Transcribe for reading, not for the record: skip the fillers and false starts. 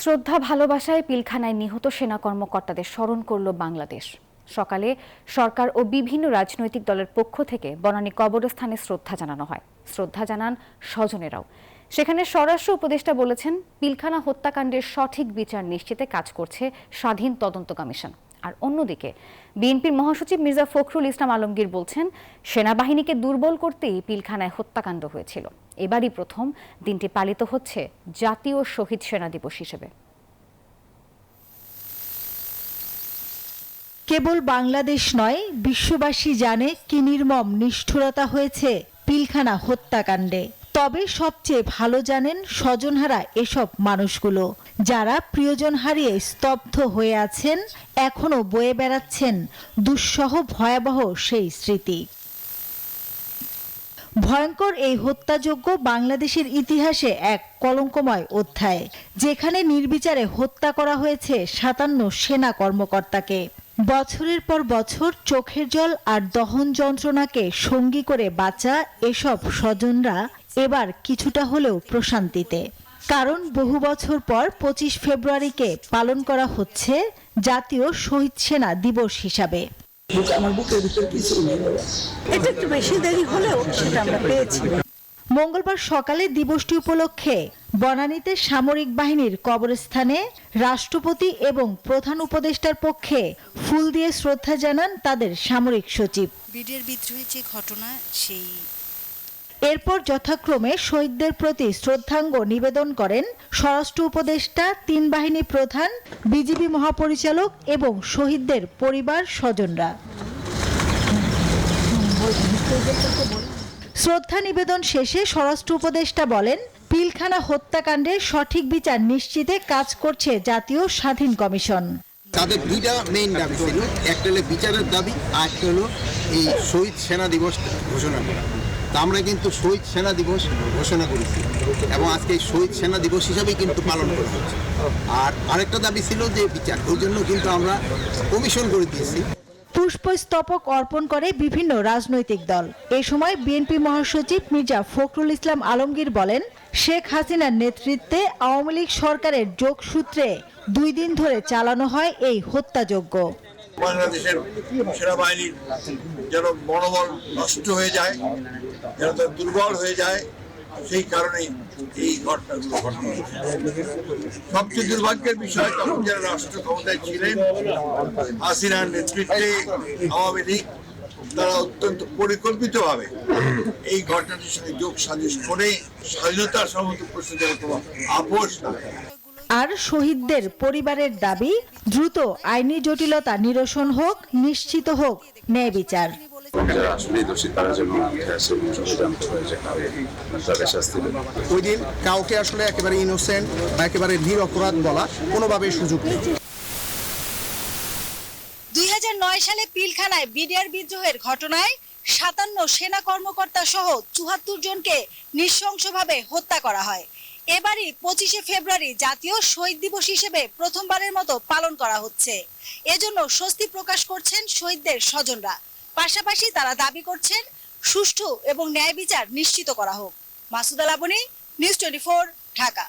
শ্রদ্ধা ভালোবাসায় পিলখানায় নিহত সেনা কর্মকর্তাদের স্মরণ করল বাংলাদেশ। সকালে সরকার ও বিভিন্ন রাজনৈতিক দলের পক্ষ থেকে বনানী কবরস্থানে শ্রদ্ধা জানানো হয়। শ্রদ্ধা জানান স্বজনেরাও। সেখানে স্বরাষ্ট্র উপদেষ্টা বলেছেন, পিলখানা হত্যাকাণ্ডের সঠিক বিচার নিশ্চিতে কাজ করছে স্বাধীন তদন্ত কমিশন। আর অন্যদিকে বিএনপির মহাসচিব মির্জা ফখরুল ইসলাম আলমগীর বলছেন, সেনাবাহিনীকে দুর্বল করতেই পিলখানায় হত্যাকাণ্ড হয়েছিল। এবারই প্রথম দিনটি পালিত হচ্ছে জাতীয় শহীদ সেনা দিবস হিসেবে। কেবল বাংলাদেশ নয়, বিশ্ববাসী জানে কি নির্মম নিষ্ঠুরতা হয়েছে পিলখানা হত্যাকাণ্ডে। তবে সবচেয়ে ভালো জানেন স্বজনহারা এসব মানুষগুলো, যারা প্রিয়জন হারিয়ে স্তব্ধ হয়ে আছেন, এখনো বয়ে বেড়াচ্ছেন দুঃসহ ভয়াবহ সেই স্মৃতি। ভয়ঙ্কর এই হত্যাযজ্ঞ বাংলাদেশের ইতিহাসে এক কলঙ্কময় অধ্যায়, যেখানে নির্বিচারে হত্যা করা হয়েছে 57 সেনা কর্মকর্তাকে। বছরের পর বছর চোখের জল আর দহন যন্ত্রণাকে সঙ্গী করে বাঁচা এসব স্বজনরা এবার কিছুটা হলেও প্রশান্তিতে। কারণ বহু বছর পর 25 ফেব্রুয়ারিকে পালন করা হচ্ছে জাতীয় শহীদ সেনা দিবস হিসাবে। এটা একটু বেশি দেরি হলেও সেটা আমরা পেয়েছি। মঙ্গলবার সকালে দিবসটি উপলক্ষে বনানীতে সামরিক বাহিনীর কবরস্থানে রাষ্ট্রপতি এবং প্রধান উপদেষ্টার পক্ষে ফুল দিয়ে শ্রদ্ধা জানান তাদের সামরিক সচিব। বিডিআর বিদ্রোহের যে ঘটনা, সেই এরপর যথাক্রমে শহীদদের প্রতি শ্রদ্ধাঞ্জ নিবেদন করেন স্বরাষ্ট্র উপদেষ্টা, 3 বাহিনী প্রধান, বিজিবি মহাপরিচালক এবং শহীদদের পরিবার স্বজনরা। শ্রদ্ধা নিবেদন শেষে স্বরাষ্ট্র উপদেষ্টা বলেন, পিলখানা হত্যাকাণ্ডের সঠিক বিচার নিশ্চিতে কাজ করছে জাতীয় স্বাধীন কমিশন। তাদের দুইটা মেইন দাবি ছিল, একটা হলো বিচারের দাবি, আর একটা হলো এই শহীদ সেনা দিবস ঘোষণা করা। তা আমরা কিন্তু শহীদ সেনা দিবস ঘোষণা করেছি এবং আজকে এই শহীদ সেনা দিবস হিসাবেই কিন্তু পালন করা হচ্ছে। আর আরেকটা দাবি ছিল যে বিচার, ওই জন্য কিন্তু আমরা কমিশন করে দিয়েছি। পুষ্পস্তবক অর্পণ করে বিভিন্ন রাজনৈতিক দল। এ সময় বিএনপি মহাসচিব মির্জা ফখরুল ইসলাম আলমগীর বলেন, শেখ হাসিনার নেতৃত্বে আওয়ামী লীগ সরকারের যোগসূত্রে 2 দিন ধরে চালানো হয় এই হত্যাযজ্ঞ। বাংলাদেশের সেনাবাহিনীর যেন মনোবল নষ্ট হয়ে যায়, যেন তার দুর্বল হয়ে যায়, সেই কারণেই এই ঘটনাগুলো ঘটে। সবচেয়ে দুর্ভাগ্যের বিষয়, তখন যারা রাষ্ট্র ক্ষমতায় ছিলেন হাসিনার নেতৃত্বে আওয়ামী লীগ, তারা অত্যন্ত পরিকল্পিতভাবে এই ঘটনাটির সঙ্গে যোগ সাজস করে স্বাধীনতার সমস্ত প্রশ্ন যেন কোনো আপোষ না। আর শহীদদের পরিবারের দাবি, দ্রুত আইনি জটিলতা নিরসন হোক, নিশ্চিত হোক ন্যায় বিচার। ওই দিন কাউকে আসলে একেবারে ইনোসেন্ট বা একেবারে নিরপরাধ বলা কোনোভাবে সুযোগ নেই। 2009 সালে পিলখানায় বিডিআর বিদ্রোহের ঘটনায় 57 সেনা কর্মকর্তা সহ 74 জনকে নৃশংসভাবে হত্যা করা হয়। এবারই 25 ফেব্রুয়ারি জাতীয় শহীদ দিবস হিসেবে প্রথমবারের মতো পালন করা হচ্ছে। এজন্য স্বস্তি প্রকাশ করছেন শহীদদের স্বজনরা। পাশাপাশি তারা দাবি করছেন সুষ্ঠু এবং ন্যায় বিচার নিশ্চিত করা হোক। মাসুদা লাবনী, নিউজ 24, ঢাকা।